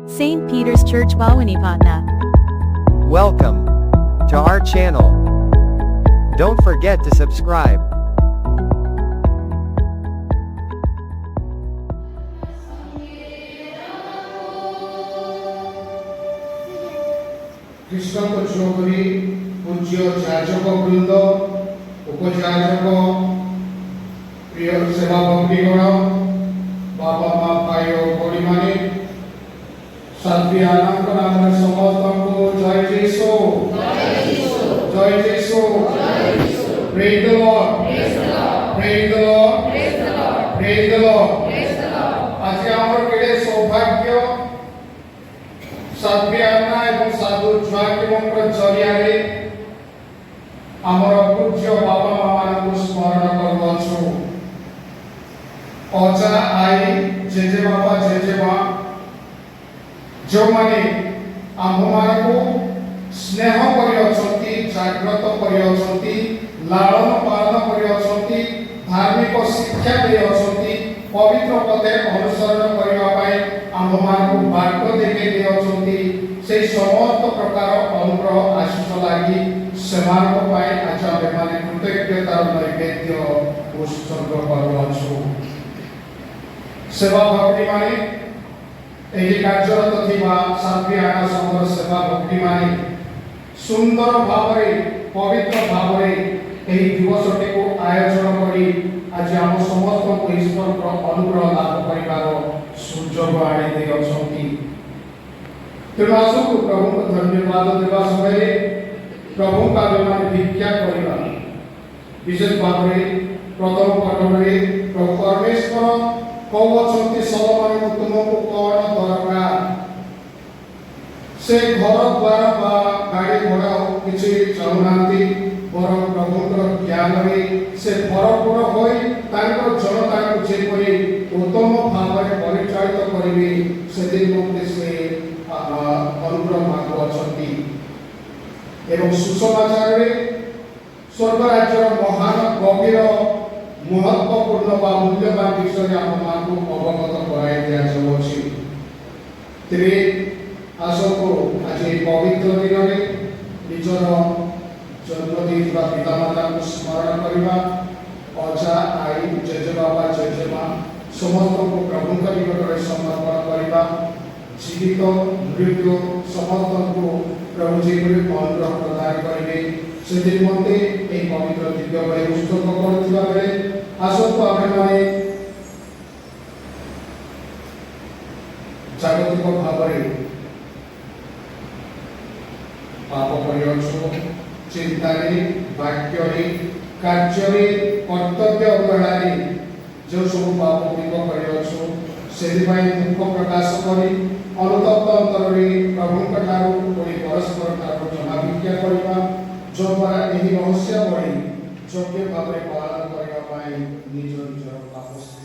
St. Peter's Church Bawanipatna. Welcome to our channel. Don't forget to subscribe. Krishna को चौकरी पूज्य जाजक वृंद उपजाजक प्रिय सेवा भक्तिगण बाबा माँ भाई बड़ी माने साध्वी आनंद नाम समस्त को जय जेसु जय Jesu praise the Lord praise the Lord praise the Lord आज हमर केडे सौभाग्य साध्वी आना एवं साधु ज्वाकिमंत्र जरियारे आमर पूज्य बाबा मामा को स्मरण करवछु अजा आई जेजे बाबा जेजे माँ जो माने आम को स्नेह करी जागृत करी लालन पालन करी धार्मिक शिक्षा दे पवित्र पथे अनुसरण करने आम को बाट देखे दिए से समस्त प्रकार अनुग्रह आशीष लगी से आज आम कृतज्ञतार नैवेद्य उत्सर्ग करूँ सेवा भक्ति माने कार्यरत थिबा साध्वी आना संघर सेवा भक्ति माने सुंदर भावरे पवित्र भावरे एही दिवसटी को आयोजन करी आज आम समस्त को ईश्वर अनुग्रह लाभ करिबार सुजोग आनी दे अछंती तेणु आसु प्रभु को धन्यवाद देवा समय प्रभु का मान भिक्षा करिबा विशेष भाव में प्रथम पठन प्रभु परमेश्वर कहते सलमान तुमको कौन दरकार से घर द्वार बा गाड़ी घोड़ा किसी चाहूना बर प्रभुर ज्ञान से भरपूर हो जनता को जेपरी उत्तम भाव में परिचालित करेंगे से अनुग्रह मागुअछंती एवं सुसमाचार स्वर्ग राज्य महान गभीर महत्वपूर्ण व मूल्यवान विषय आम को अवगत कराई दिजाऊँगी तेरे आसको आज पवित्र दिन में निजर जन्म देता पितामाता को स्मरण करवा अजा आई जेजे बाबा जेजे माँ समस्त को प्रभु निकट में समर्पण करवा जीवित मृत्यु समस्त को प्रभु जी अनुग्रह प्रदान करेंगे से निमंते एक पवित्र दिव्य भाई उत्सर्ग करुवा बेले आसतु आमे माने जागतिक भाव में पाप करियछु चिंता वाक्य कार्य कर्तव्य अवहेला जो सब पाप गुड़िक करियछु से दुख प्रकाश करी अनुतप्त अंतर प्रभु परस्पर क्षमा भिक्षा करवा जो द्वारा यही रहस्य बढ़ी योग्य भाव में पालन करने निज निजर पाप